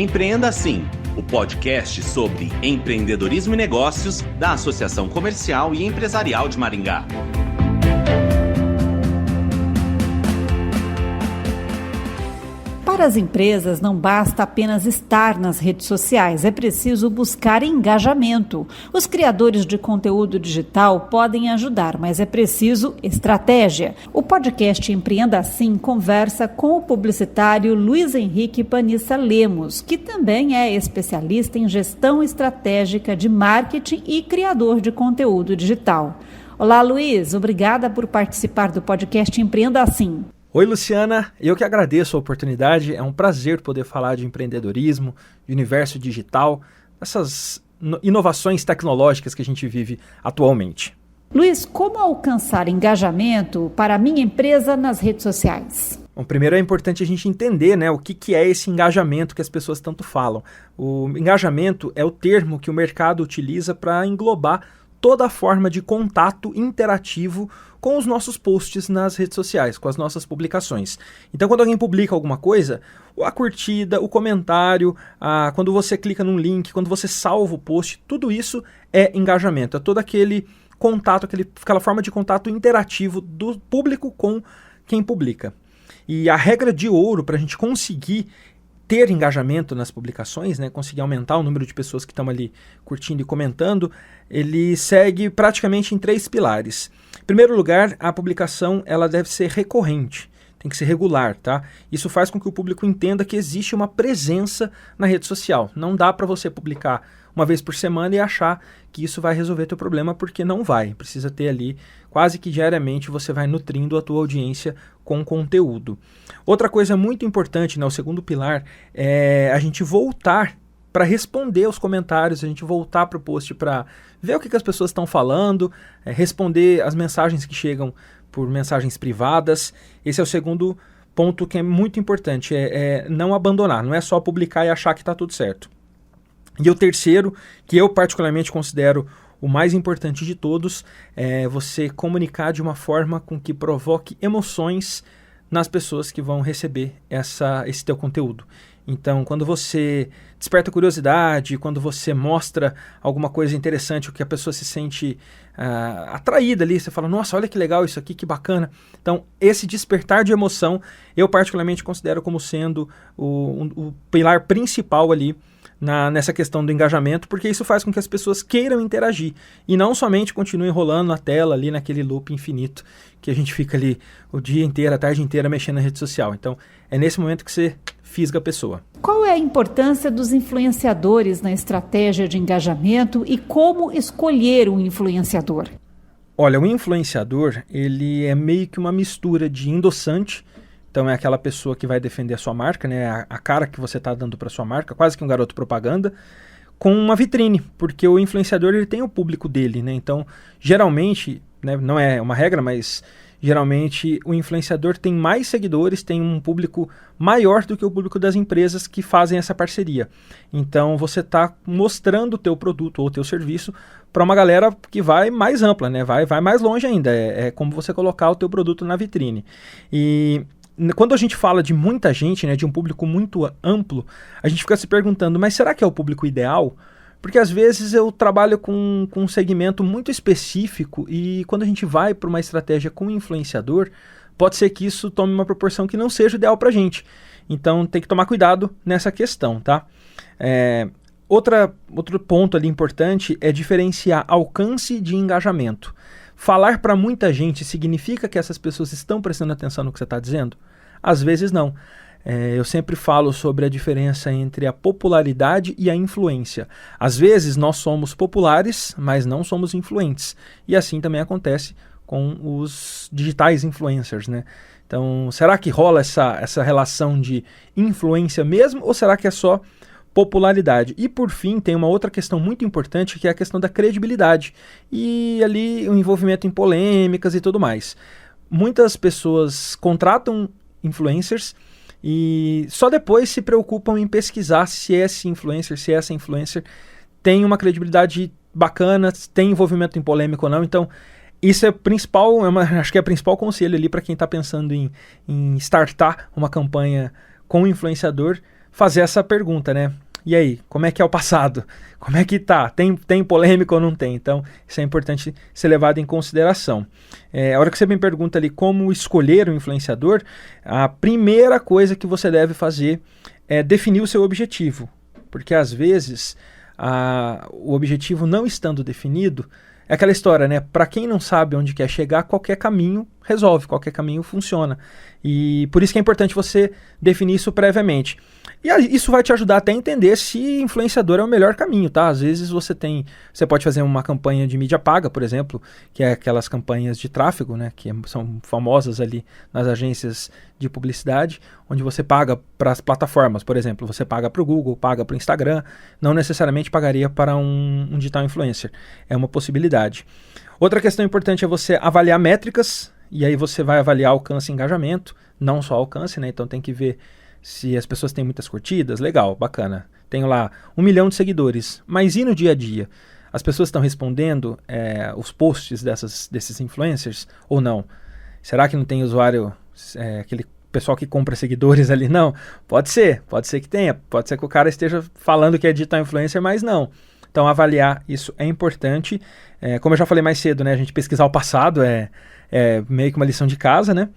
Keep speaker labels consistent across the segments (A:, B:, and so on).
A: Empreenda Assim, o podcast sobre empreendedorismo e negócios da Associação Comercial e Empresarial de Maringá.
B: Para as empresas, não basta apenas estar nas redes sociais, é preciso buscar engajamento. Os criadores de conteúdo digital podem ajudar, mas é preciso estratégia. O podcast Empreenda Assim conversa com o publicitário Luiz Henrique Panissa Lemos, que também é especialista em gestão estratégica de marketing e criador de conteúdo digital. Olá, Luiz, obrigada por participar do podcast Empreenda Assim.
C: Oi, Luciana, eu que agradeço a oportunidade, é um prazer poder falar de empreendedorismo, de universo digital, essas inovações tecnológicas que a gente vive atualmente.
B: Luiz, como alcançar engajamento para a minha empresa nas redes sociais?
C: Bom, primeiro é importante a gente entender, o que é esse engajamento que as pessoas tanto falam. O engajamento é o termo que o mercado utiliza para englobar toda a forma de contato interativo com os nossos posts nas redes sociais, com as nossas publicações. Então, quando alguém publica alguma coisa, a curtida, o comentário, quando você clica num link, quando você salva o post, tudo isso é engajamento. É todo aquele contato, aquela forma de contato interativo do público com quem publica. E a regra de ouro para a gente conseguir ter engajamento nas publicações, conseguir aumentar o número de pessoas que estão ali curtindo e comentando, ele segue praticamente em 3 pilares. Em primeiro lugar, a publicação ela deve ser recorrente, tem que ser regular, tá? Isso faz com que o público entenda que existe uma presença na rede social. Não dá para você publicar uma vez por semana e achar que isso vai resolver teu problema, porque não vai. Precisa ter ali, quase que diariamente, você vai nutrindo a tua audiência com conteúdo. Outra coisa muito importante, o segundo pilar, é a gente voltar para responder os comentários, a gente voltar para o post para ver o que as pessoas estão falando, responder as mensagens que chegam por mensagens privadas. Esse é o segundo ponto que é muito importante, é não abandonar, não é só publicar e achar que está tudo certo. E o terceiro, que eu particularmente considero o mais importante de todos, é você comunicar de uma forma com que provoque emoções nas pessoas que vão receber esse teu conteúdo. Então, quando você desperta curiosidade, quando você mostra alguma coisa interessante, o que a pessoa se sente atraída ali, você fala, nossa, olha que legal isso aqui, que bacana. Então, esse despertar de emoção, eu particularmente considero como sendo o pilar principal ali nessa questão do engajamento, porque isso faz com que as pessoas queiram interagir e não somente continuem rolando na tela ali naquele loop infinito que a gente fica ali o dia inteiro, a tarde inteira mexendo na rede social. Então, é nesse momento que você fisga a pessoa.
B: Qual é a importância dos influenciadores na estratégia de engajamento e como escolher um influenciador?
C: Olha, o influenciador, ele é meio que uma mistura de endossante. Então é aquela pessoa que vai defender a sua marca, a cara que você está dando para sua marca, quase que um garoto propaganda, com uma vitrine, porque o influenciador ele tem o público dele, Então, geralmente, não é uma regra, mas geralmente o influenciador tem mais seguidores, tem um público maior do que o público das empresas que fazem essa parceria. Então você está mostrando o teu produto ou o teu serviço para uma galera que vai mais ampla, vai mais longe ainda, é como você colocar o teu produto na vitrine. E quando a gente fala de muita gente, de um público muito amplo, a gente fica se perguntando, mas será que é o público ideal? Porque às vezes eu trabalho com um segmento muito específico e quando a gente vai para uma estratégia com influenciador, pode ser que isso tome uma proporção que não seja ideal para a gente. Então tem que tomar cuidado nessa questão, tá? Outro ponto ali importante é diferenciar alcance de engajamento. Falar para muita gente significa que essas pessoas estão prestando atenção no que você está dizendo? Às vezes não. Eu sempre falo sobre a diferença entre a popularidade e a influência. Às vezes nós somos populares, mas não somos influentes. E assim também acontece com os digitais influencers, Então, será que rola essa relação de influência mesmo ou será que é só popularidade? E por fim, tem uma outra questão muito importante que é a questão da credibilidade e ali o envolvimento em polêmicas e tudo mais. Muitas pessoas contratam influencers e só depois se preocupam em pesquisar se esse influencer, se essa influencer tem uma credibilidade bacana, tem envolvimento em polêmica ou não. Então, isso é principal, acho que é o principal conselho ali para quem está pensando em startar uma campanha com o influenciador. fazer essa pergunta, né? E aí, como é que é o passado? Como é que tá? Tem polêmica ou não tem? Então, isso é importante ser levado em consideração. A hora que você me pergunta ali como escolher um influenciador, a primeira coisa que você deve fazer é definir o seu objetivo. Porque, às vezes, o objetivo não estando definido, é aquela história, né? Para quem não sabe onde quer chegar, qualquer caminho resolve, qualquer caminho funciona. E por isso que é importante você definir isso previamente. E isso vai te ajudar até a entender se influenciador é o melhor caminho, tá? Às vezes você pode fazer uma campanha de mídia paga, por exemplo, que é aquelas campanhas de tráfego, né? Que são famosas ali nas agências de publicidade, onde você paga para as plataformas, por exemplo, você paga para o Google, paga para o Instagram, não necessariamente pagaria para um digital influencer. É uma possibilidade. Outra questão importante é você avaliar métricas, e aí você vai avaliar alcance e engajamento, não só alcance, né? Então tem que ver se as pessoas têm muitas curtidas, legal, bacana. Tenho lá 1 milhão de seguidores, mas e no dia a dia? As pessoas estão respondendo os posts desses influencers ou não? Será que não tem usuário, aquele pessoal que compra seguidores ali? Não, pode ser que tenha, pode ser que o cara esteja falando que é digital influencer, mas não. Então avaliar isso é importante. Como eu já falei mais cedo, né, a gente pesquisar o passado é meio que uma lição de casa, né?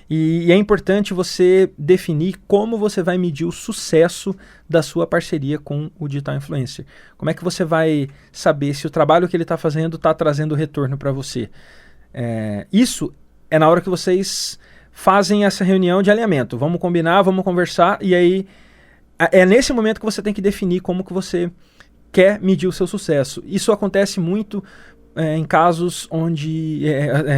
C: E é importante você definir como você vai medir o sucesso da sua parceria com o digital influencer. Como é que você vai saber se o trabalho que ele está fazendo está trazendo retorno para você? Isso é na hora que vocês fazem essa reunião de alinhamento. Vamos combinar, vamos conversar, e aí é nesse momento que você tem que definir como que você quer medir o seu sucesso. Isso acontece muito em casos onde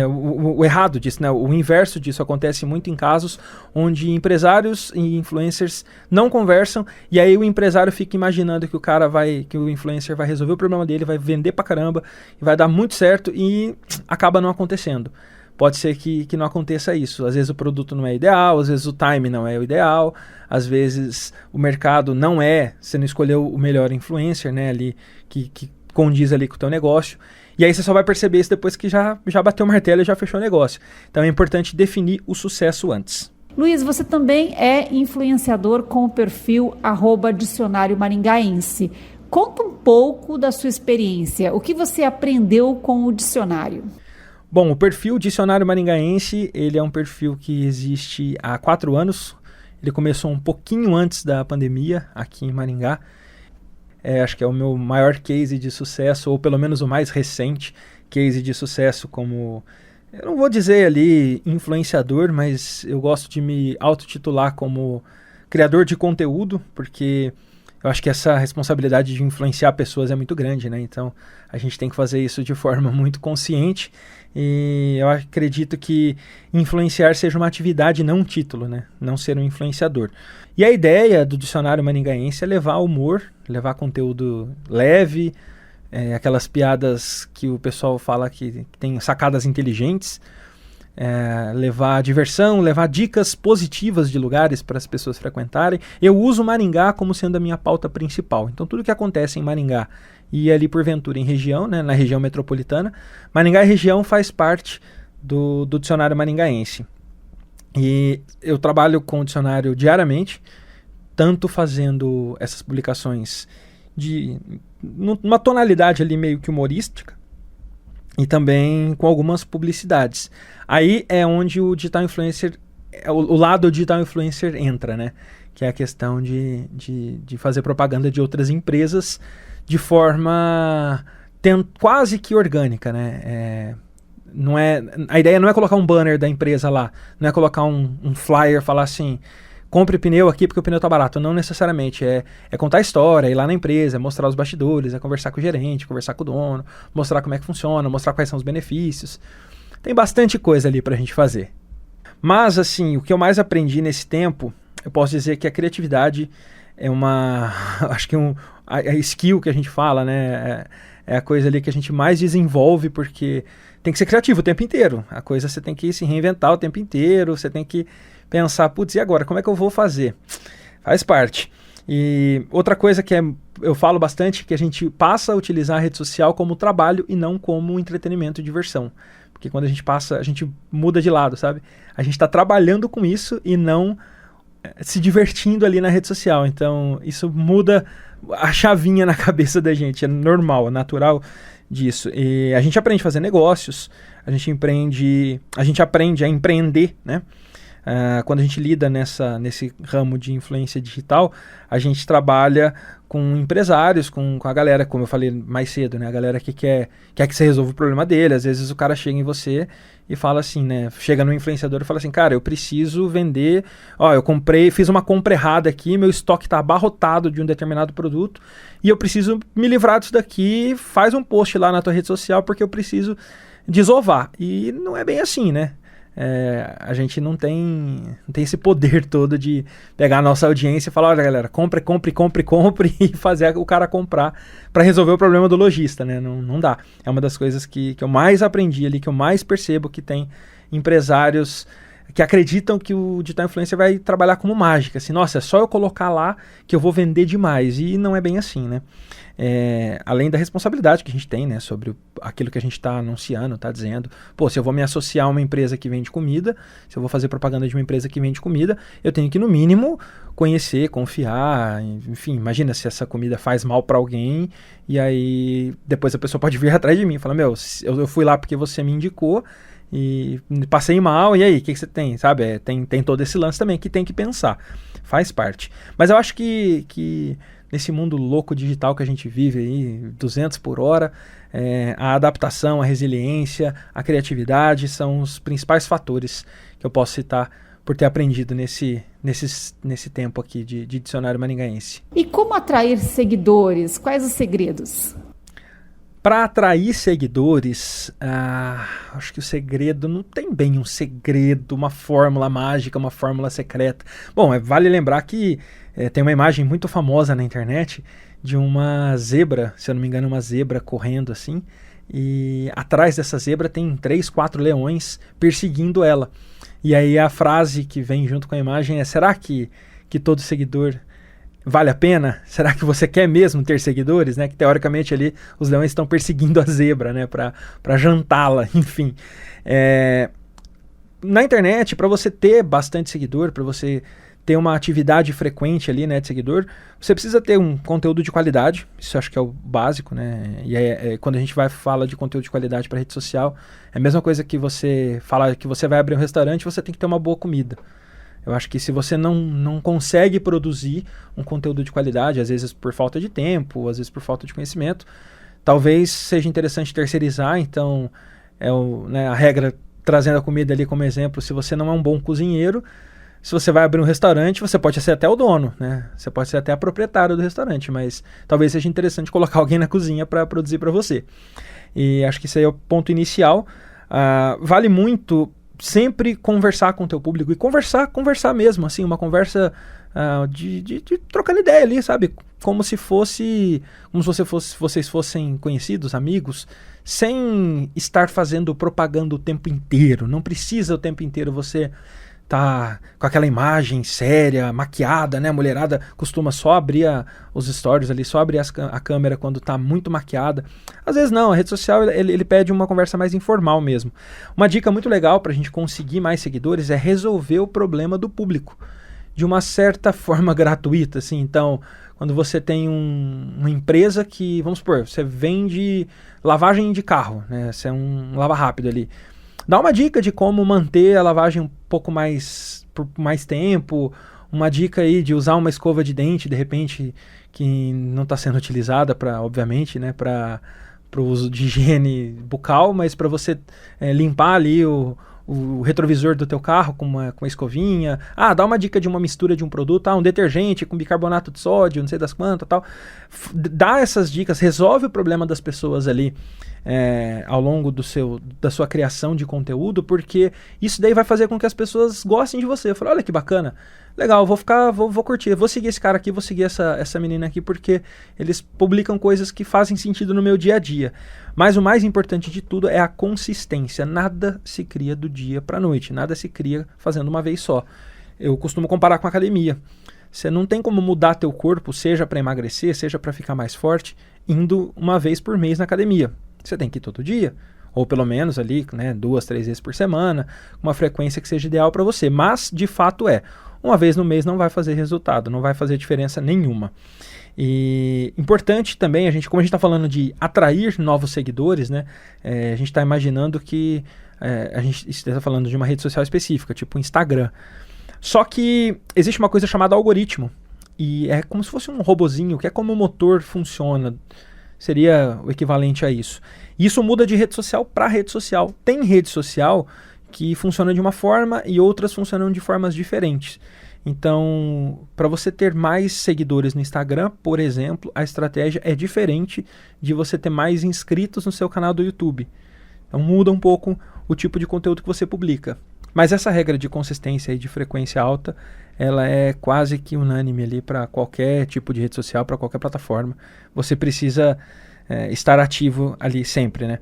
C: o errado disso, né? O inverso disso acontece muito em casos onde empresários e influencers não conversam, e aí o empresário fica imaginando que o influencer vai resolver o problema dele, vai vender pra caramba, vai dar muito certo, e acaba não acontecendo. Pode ser que não aconteça isso. Às vezes o produto não é ideal, às vezes o time não é o ideal, às vezes o mercado não você não escolheu o melhor influencer, né, ali, que condiz ali com o teu negócio. E aí você só vai perceber isso depois que já bateu o martelo e já fechou o negócio. Então é importante definir o sucesso antes.
B: Luiz, você também é influenciador com o perfil @dicionário maringaense. Conta um pouco da sua experiência. O que você aprendeu com o dicionário?
C: Bom, o perfil Dicionário Maringaense, ele é um perfil que existe há 4 anos. Ele começou um pouquinho antes da pandemia aqui em Maringá. Acho que é o meu maior case de sucesso, ou pelo menos o mais recente case de sucesso como, eu não vou dizer ali influenciador, mas eu gosto de me autotitular como criador de conteúdo, porque eu acho que essa responsabilidade de influenciar pessoas é muito grande, né? Então a gente tem que fazer isso de forma muito consciente, e eu acredito que influenciar seja uma atividade, não um título, né? Não ser um influenciador. E a ideia do Dicionário Maringaense é levar humor, levar conteúdo leve, aquelas piadas que o pessoal fala que tem sacadas inteligentes, levar diversão, levar dicas positivas de lugares para as pessoas frequentarem. Eu uso Maringá como sendo a minha pauta principal. Então tudo que acontece em Maringá e ali porventura em região, né, na região metropolitana, Maringá e região faz parte do Dicionário Maringaense. E eu trabalho com o dicionário diariamente, tanto fazendo essas publicações numa tonalidade ali meio que humorística, e também com algumas publicidades. Aí é onde o digital influencer, o lado digital influencer entra, né? Que é a questão de fazer propaganda de outras empresas de forma quase que orgânica, né? A ideia não é colocar um banner da empresa lá, não é colocar um flyer, falar assim, compre pneu aqui porque o pneu tá barato. Não necessariamente. É contar a história, ir lá na empresa, mostrar os bastidores, conversar com o gerente, conversar com o dono, mostrar como é que funciona, mostrar quais são os benefícios. Tem bastante coisa ali pra gente fazer. Mas, assim, o que eu mais aprendi nesse tempo, eu posso dizer que a criatividade é acho que a skill que a gente fala, né? É a coisa ali que a gente mais desenvolve, porque tem que ser criativo o tempo inteiro. A coisa você tem que se reinventar o tempo inteiro, você tem que pensar, putz, e agora? Como é que eu vou fazer? Faz parte. E outra coisa que eu falo bastante, que a gente passa a utilizar a rede social como trabalho e não como entretenimento e diversão. Porque quando a gente muda de lado, sabe? A gente está trabalhando com isso e não se divertindo ali na rede social. Então, isso muda a chavinha na cabeça da gente. É normal, é natural disso. E a gente aprende a fazer negócios, a gente aprende a empreender, né? Quando a gente lida nesse ramo de influência digital, a gente trabalha com empresários, com a galera, como eu falei mais cedo, né? A galera que quer que você resolva o problema dele. Às vezes o cara chega em você e fala assim, né? Chega no influenciador e fala assim, cara, eu preciso vender, fiz uma compra errada aqui, meu estoque está abarrotado de um determinado produto e eu preciso me livrar disso daqui, faz um post lá na tua rede social porque eu preciso desovar. E não é bem assim, né? A gente não tem esse poder todo de pegar a nossa audiência e falar, olha galera, compre e fazer o cara comprar para resolver o problema do lojista, né? Não dá. É uma das coisas que eu mais aprendi ali, que eu mais percebo que tem empresários que acreditam que o digital influencer vai trabalhar como mágica, assim, nossa, é só eu colocar lá que eu vou vender demais, e não é bem assim, né? Além da responsabilidade que a gente tem, né, sobre aquilo que a gente está anunciando, está dizendo, se eu vou me associar a uma empresa que vende comida, se eu vou fazer propaganda de uma empresa que vende comida, eu tenho que, no mínimo, conhecer, confiar, enfim, imagina se essa comida faz mal para alguém, e aí depois a pessoa pode vir atrás de mim e falar, eu fui lá porque você me indicou, e passei mal, e aí, o que você tem? Sabe? Tem todo esse lance também que tem que pensar, faz parte. Mas eu acho que nesse mundo louco digital que a gente vive aí, 200 por hora, a adaptação, a resiliência, a criatividade são os principais fatores que eu posso citar por ter aprendido nesse tempo aqui de dicionário maringaense.
B: E como atrair seguidores? Quais os segredos?
C: Para atrair seguidores, acho que o segredo não tem bem um segredo, uma fórmula mágica, uma fórmula secreta. Bom, vale lembrar que tem uma imagem muito famosa na internet de uma zebra, se eu não me engano, uma zebra correndo assim, e atrás dessa zebra tem 3, 4 leões perseguindo ela. E aí a frase que vem junto com a imagem é: será que todo seguidor vale a pena? Será que você quer mesmo ter seguidores, né? Que teoricamente ali os leões estão perseguindo a zebra, né? Para jantá-la, enfim. Na internet, para você ter bastante seguidor, para você ter uma atividade frequente ali, né, de seguidor, você precisa ter um conteúdo de qualidade. Isso acho que é o básico, né? E quando a gente fala de conteúdo de qualidade para rede social, é a mesma coisa que você fala que você vai abrir um restaurante, você tem que ter uma boa comida. Eu acho que se você não consegue produzir um conteúdo de qualidade, às vezes por falta de tempo, às vezes por falta de conhecimento, talvez seja interessante terceirizar. Então, a regra, trazendo a comida ali como exemplo, se você não é um bom cozinheiro, se você vai abrir um restaurante, você pode ser até o dono, né? Você pode ser até a proprietária do restaurante, mas talvez seja interessante colocar alguém na cozinha para produzir para você. E acho que esse aí é o ponto inicial. Vale muito sempre conversar com o teu público, e conversar mesmo, assim, uma conversa de trocando ideia ali, sabe? Como se vocês fossem conhecidos, amigos, sem estar fazendo propaganda o tempo inteiro. Não precisa o tempo inteiro você tá com aquela imagem séria, maquiada, né? A mulherada costuma só abrir os stories ali, só abrir a câmera quando tá muito maquiada. Às vezes não, a rede social ele pede uma conversa mais informal mesmo. Uma dica muito legal pra gente conseguir mais seguidores é resolver o problema do público de uma certa forma gratuita, assim. Então, quando você tem uma empresa que, vamos supor, você vende lavagem de carro, né? Você é um lava rápido ali. Dá uma dica de como manter a lavagem um pouco por mais tempo, uma dica aí de usar uma escova de dente, de repente, que não está sendo utilizada obviamente, né, para o uso de higiene bucal, mas para você limpar ali o retrovisor do teu carro com uma escovinha. Dá uma dica de uma mistura de um produto, um detergente com bicarbonato de sódio, não sei das quantas, tal. Dá essas dicas, resolve o problema das pessoas ali ao longo da sua criação de conteúdo, porque isso daí vai fazer com que as pessoas gostem de você. Fala, olha que bacana, legal, vou curtir, vou seguir esse cara aqui, vou seguir essa menina aqui, porque eles publicam coisas que fazem sentido no meu dia a dia. Mas o mais importante de tudo é a consistência. Nada se cria do dia para a noite, nada se cria fazendo uma vez só. Eu costumo comparar com a academia. Você não tem como mudar teu corpo, seja para emagrecer, seja para ficar mais forte, indo uma vez por mês na academia. Você tem que ir todo dia, ou pelo menos ali, né, 2, 3 vezes por semana, uma frequência que seja ideal para você. Mas, de fato, uma vez no mês não vai fazer resultado, não vai fazer diferença nenhuma. E importante também, como a gente está falando de atrair novos seguidores, né? A gente está imaginando que a gente está falando de uma rede social específica, tipo o Instagram. Só que existe uma coisa chamada algoritmo, e é como se fosse um robozinho, que é como o motor funciona, seria o equivalente a isso. E isso muda de rede social para rede social. Tem rede social que funciona de uma forma e outras funcionam de formas diferentes. Então, para você ter mais seguidores no Instagram, por exemplo, a estratégia é diferente de você ter mais inscritos no seu canal do YouTube. Então muda um pouco o tipo de conteúdo que você publica. Mas essa regra de consistência e de frequência alta, ela é quase que unânime ali para qualquer tipo de rede social, para qualquer plataforma. Você precisa estar ativo ali sempre, né?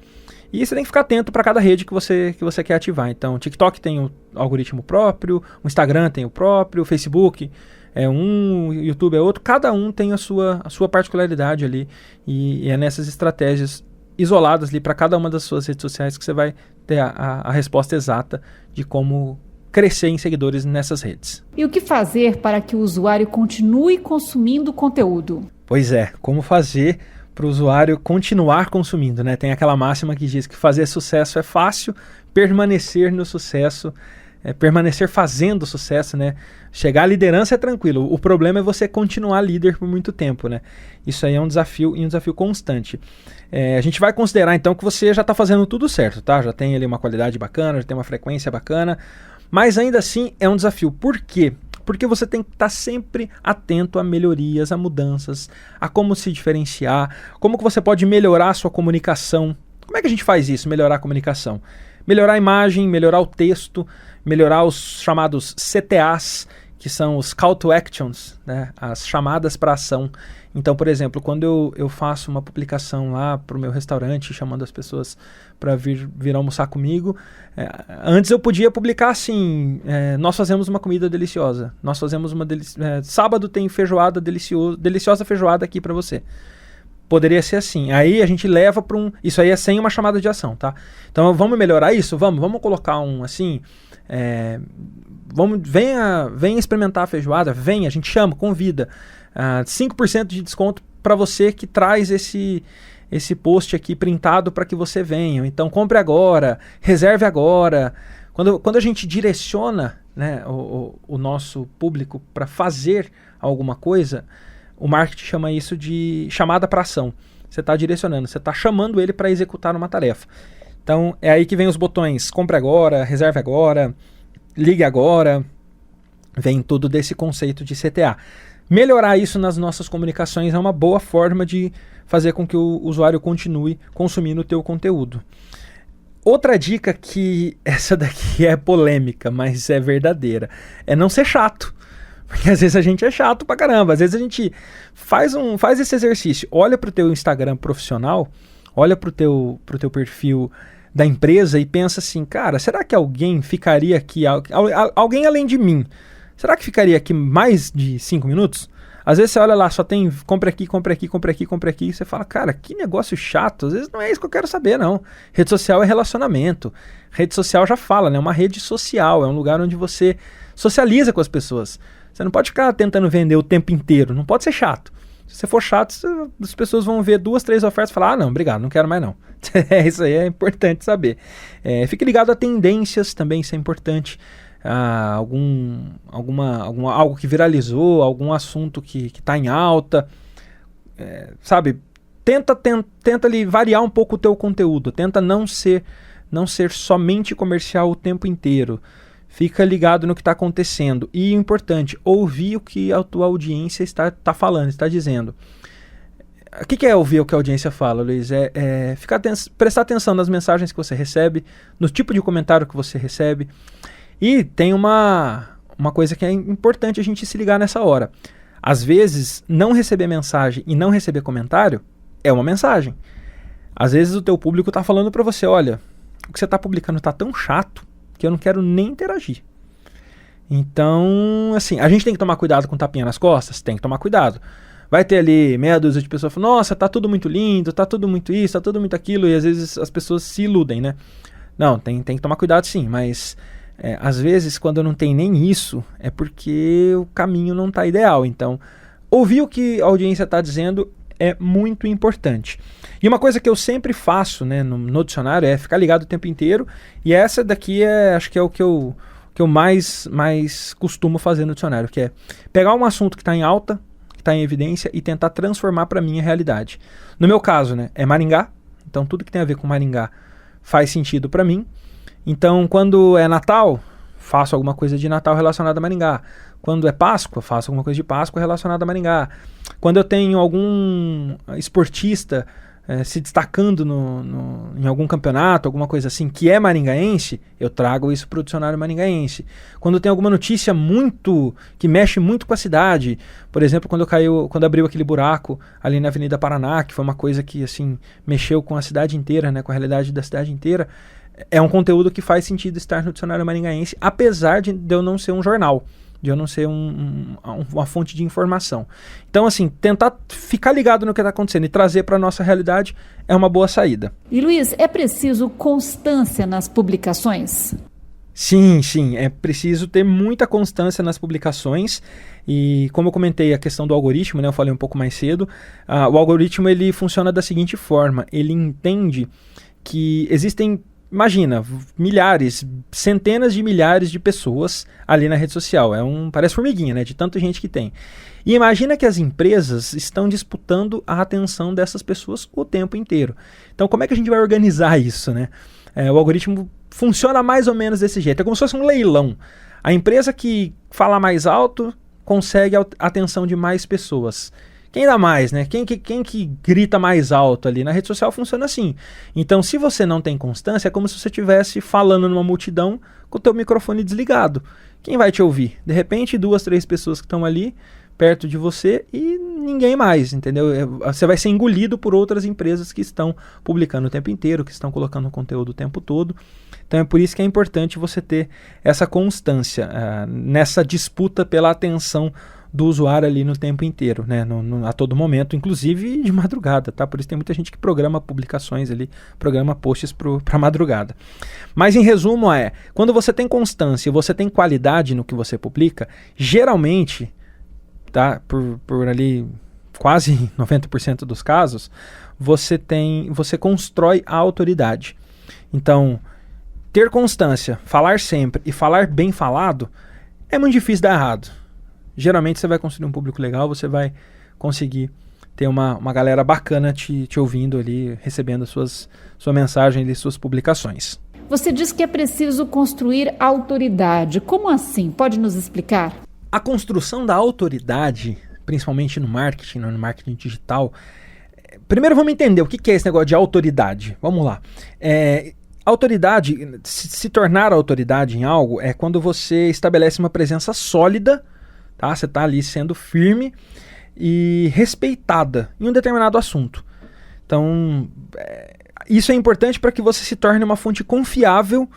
C: E você tem que ficar atento para cada rede que você quer ativar. Então, o TikTok tem o algoritmo próprio, o Instagram tem o próprio, o Facebook é um, o YouTube é outro. Cada um tem a sua particularidade ali. E é nessas estratégias isoladas ali para cada uma das suas redes sociais que você vai ter a resposta exata de como crescer em seguidores nessas redes.
B: E o que fazer para que o usuário continue consumindo conteúdo?
C: Pois é, como fazer para o usuário continuar consumindo, né? Tem aquela máxima que diz que fazer sucesso é fácil, permanecer no sucesso, permanecer fazendo sucesso, né? Chegar à liderança é tranquilo, o problema é você continuar líder por muito tempo, né? Isso aí é um desafio e um desafio constante. A gente vai considerar então que você já está fazendo tudo certo, tá? Já tem ali uma qualidade bacana, já tem uma frequência bacana, mas ainda assim é um desafio. Por quê? Porque você tem que estar sempre atento a melhorias, a mudanças, a como se diferenciar, como que você pode melhorar a sua comunicação. Como é que a gente faz isso, melhorar a comunicação? Melhorar a imagem, melhorar o texto, melhorar os chamados CTAs, que são os Call to Actions, né? As chamadas para ação. Então, por exemplo, quando eu faço uma publicação lá para o meu restaurante, chamando as pessoas para vir almoçar comigo, antes eu podia publicar assim, nós fazemos uma comida deliciosa, nós fazemos sábado tem feijoada deliciosa feijoada aqui para você. Poderia ser assim. Aí a gente leva para isso aí é sem uma chamada de ação, tá? Então vamos melhorar isso? Vamos colocar assim... venha experimentar a feijoada, a gente chama, convida. 5% de desconto para você que traz esse post aqui printado para que você venha. Então compre agora, reserve agora. Quando a gente direciona, né, o nosso público para fazer alguma coisa, o marketing chama isso de chamada para ação. Você está direcionando, você está chamando ele para executar uma tarefa. Então é aí que vem os botões compre agora, reserve agora, ligue agora. Vem tudo desse conceito de CTA. Melhorar isso nas nossas comunicações é uma boa forma de fazer com que o usuário continue consumindo o teu conteúdo. Outra dica, que essa daqui é polêmica, mas é verdadeira, é não ser chato. Porque às vezes a gente é chato pra caramba. Às vezes a gente faz esse exercício, olha pro teu Instagram profissional, olha pro teu perfil da empresa e pensa assim, cara, será que alguém ficaria aqui, alguém além de mim, será que ficaria aqui mais de 5 minutos? Às vezes você olha lá, só tem compre aqui, e você fala, cara, que negócio chato. Às vezes não é isso que eu quero saber, não. Rede social é relacionamento. Rede social já fala, né? Uma rede social, é um lugar onde você socializa com as pessoas. Você não pode ficar tentando vender o tempo inteiro, não pode ser chato. Se você for chato, as pessoas vão ver 2, 3 ofertas e falar, não, obrigado, não quero mais não. Isso aí é importante saber. Fique ligado a tendências também, isso é importante. Algo que viralizou, algum assunto que está em alta, sabe? Tenta ali variar um pouco o teu conteúdo, tenta não ser somente comercial o tempo inteiro. Fica ligado no que está acontecendo. E importante, ouvir o que a tua audiência está falando, está dizendo. O que é ouvir o que a audiência fala, Luiz? Prestar atenção nas mensagens que você recebe, no tipo de comentário que você recebe. E tem uma coisa que é importante a gente se ligar nessa hora. Às vezes, não receber mensagem e não receber comentário é uma mensagem. Às vezes o teu público está falando para você, olha, o que você está publicando está tão chato que eu não quero nem interagir. Então, assim, a gente tem que tomar cuidado com tapinha nas costas? Tem que tomar cuidado. Vai ter ali meia dúzia de pessoas falando, nossa, tá tudo muito lindo, tá tudo muito isso, tá tudo muito aquilo, e às vezes as pessoas se iludem, né? Não, tem que tomar cuidado sim, mas Às vezes, quando não tem nem isso, é porque o caminho não está ideal. Então, ouvir o que a audiência está dizendo é muito importante. E uma coisa que eu sempre faço, né, no dicionário é ficar ligado o tempo inteiro. E essa daqui acho que é o que eu mais costumo fazer no dicionário, que é pegar um assunto que está em alta, que está em evidência, e tentar transformar para a minha realidade. No meu caso, né, é Maringá. Então, tudo que tem a ver com Maringá faz sentido para mim. Então, quando é Natal, faço alguma coisa de Natal relacionada a Maringá. Quando é Páscoa, faço alguma coisa de Páscoa relacionada a Maringá. Quando eu tenho algum esportista se destacando em algum campeonato, alguma coisa assim, que é maringaense, eu trago isso para o dicionário maringaense. Quando tem alguma notícia que mexe muito com a cidade, por exemplo, quando abriu aquele buraco ali na Avenida Paraná, que foi uma coisa que assim mexeu com a cidade inteira, né, com a realidade da cidade inteira, é um conteúdo que faz sentido estar no dicionário maringaense, apesar de eu não ser um jornal, de eu não ser uma fonte de informação. Então, assim, tentar ficar ligado no que está acontecendo e trazer para a nossa realidade é uma boa saída.
B: E Luiz, é preciso constância nas publicações?
C: Sim, é preciso ter muita constância nas publicações. E como eu comentei a questão do algoritmo, né, eu falei um pouco mais cedo, o algoritmo ele funciona da seguinte forma: ele entende que existem, imagina, milhares, centenas de milhares de pessoas ali na rede social. Parece formiguinha, né? De tanta gente que tem. E imagina que as empresas estão disputando a atenção dessas pessoas o tempo inteiro. Então, como é que a gente vai organizar isso, né? O algoritmo funciona mais ou menos desse jeito. É como se fosse um leilão. A empresa que fala mais alto consegue a atenção de mais pessoas. Quem dá mais, né? Quem que grita mais alto ali? Na rede social funciona assim. Então, se você não tem constância, é como se você estivesse falando numa multidão com o teu microfone desligado. Quem vai te ouvir? De repente, 2, 3 pessoas que estão ali perto de você e ninguém mais, entendeu? Você vai ser engolido por outras empresas que estão publicando o tempo inteiro, que estão colocando conteúdo o tempo todo. Então, é por isso que é importante você ter essa constância nessa disputa pela atenção do usuário ali no tempo inteiro, né? A todo momento, inclusive de madrugada, tá? Por isso tem muita gente que programa publicações ali, programa posts para madrugada. Mas em resumo quando você tem constância e você tem qualidade no que você publica, geralmente, tá? Por ali quase 90% dos casos, você constrói a autoridade. Então, ter constância, falar sempre e falar bem falado é muito difícil dar errado. Geralmente você vai construir um público legal, você vai conseguir ter uma galera bacana te ouvindo ali, recebendo sua mensagem ali, suas publicações.
B: Você diz que é preciso construir autoridade. Como assim? Pode nos explicar?
C: A construção da autoridade, principalmente no marketing digital, primeiro vamos entender o que é esse negócio de autoridade. Vamos lá. Autoridade, se tornar autoridade em algo é quando você estabelece uma presença sólida. Tá? Você está ali sendo firme e respeitada em um determinado assunto. Então, isso é importante para que você se torne uma fonte confiável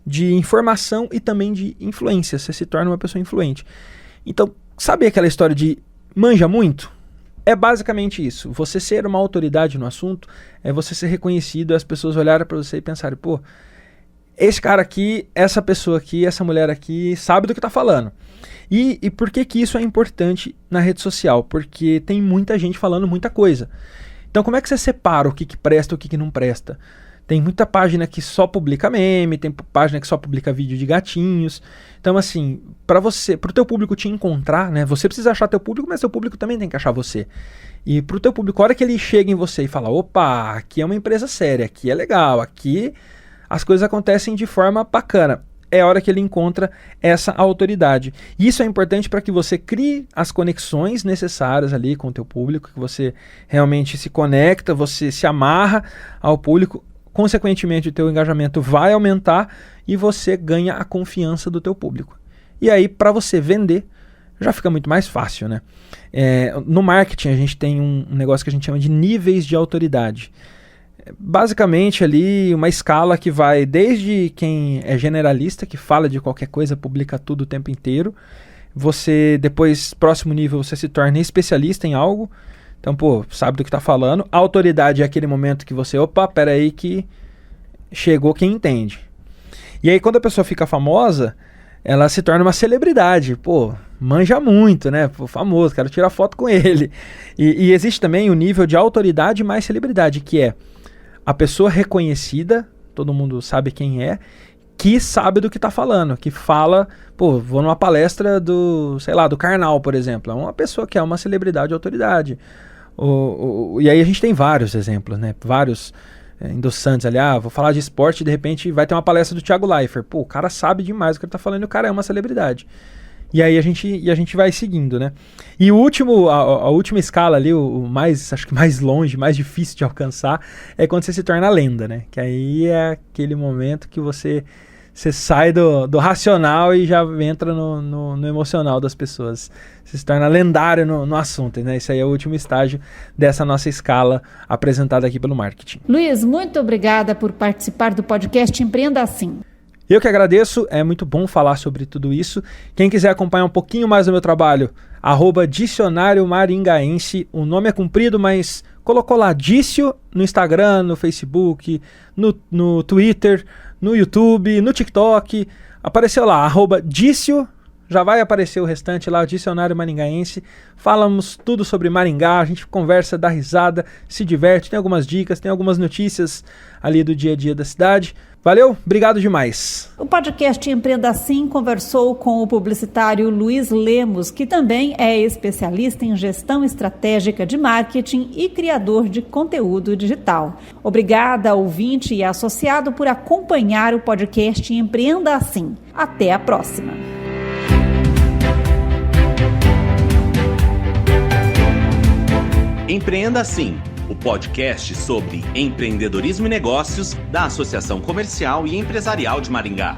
C: de informação e também de influência. Você se torna uma pessoa influente. Então, sabe aquela história de manja muito? É basicamente isso. Você ser uma autoridade no assunto é você ser reconhecido, as pessoas olharem para você e pensarem, pô, esse cara aqui, essa pessoa aqui, essa mulher aqui sabe do que está falando. E por que isso é importante na rede social? Porque tem muita gente falando muita coisa. Então, como é que você separa o que presta e o que não presta? Tem muita página que só publica meme, tem página que só publica vídeo de gatinhos. Então, assim, para o teu público te encontrar, né? Você precisa achar teu público, mas teu público também tem que achar você. E para o teu público, a hora que ele chega em você e fala, opa, aqui é uma empresa séria, aqui é legal, aqui as coisas acontecem de forma bacana. É a hora que ele encontra essa autoridade. E isso é importante para que você crie as conexões necessárias ali com o teu público, que você realmente se conecta, você se amarra ao público, consequentemente o teu engajamento vai aumentar e você ganha a confiança do teu público. E aí, para você vender, já fica muito mais fácil, né? No marketing, a gente tem um negócio que a gente chama de níveis de autoridade. Basicamente ali uma escala que vai desde quem é generalista, que fala de qualquer coisa, publica tudo o tempo inteiro. Você depois, próximo nível, você se torna especialista em algo. Então, pô, sabe do que está falando. A autoridade é aquele momento que você, opa, peraí que chegou quem entende. E aí quando a pessoa fica famosa, ela se torna uma celebridade. Pô, manja muito, né? Pô, famoso, quero tirar foto com ele. E existe também o nível de autoridade mais celebridade, que é a pessoa reconhecida, todo mundo sabe quem é, que sabe do que tá falando, que fala, pô, vou numa palestra do, sei lá, do Karnal, por exemplo. É uma pessoa que é uma celebridade de autoridade. E aí a gente tem vários exemplos, né? Vários endossantes ali, vou falar de esporte e de repente vai ter uma palestra do Thiago Leifert. Pô, o cara sabe demais o que ele tá falando e o cara é uma celebridade. E aí a gente vai seguindo, né? E a última escala ali, acho que mais longe, mais difícil de alcançar, é quando você se torna lenda, né? Que aí é aquele momento que você sai do racional e já entra no emocional das pessoas. Você se torna lendário no assunto, né? Esse aí é o último estágio dessa nossa escala apresentada aqui pelo marketing.
B: Luiz, muito obrigada por participar do podcast Empreenda Assim.
C: Eu que agradeço, é muito bom falar sobre tudo isso. Quem quiser acompanhar um pouquinho mais do meu trabalho, @Dicionário Maringaense, o nome é comprido, mas colocou lá Dício no Instagram, no Facebook, no Twitter, no YouTube, no TikTok, apareceu lá, @Dício, já vai aparecer o restante lá, o Dicionário Maringaense. Falamos tudo sobre Maringá, a gente conversa, dá risada, se diverte, tem algumas dicas, tem algumas notícias ali do dia a dia da cidade. Valeu, obrigado demais.
B: O podcast Empreenda Assim conversou com o publicitário Luiz Lemos, que também é especialista em gestão estratégica de marketing e criador de conteúdo digital. Obrigada, ouvinte e associado, por acompanhar o podcast Empreenda Assim. Até a próxima.
A: Empreenda Assim, o podcast sobre empreendedorismo e negócios da Associação Comercial e Empresarial de Maringá.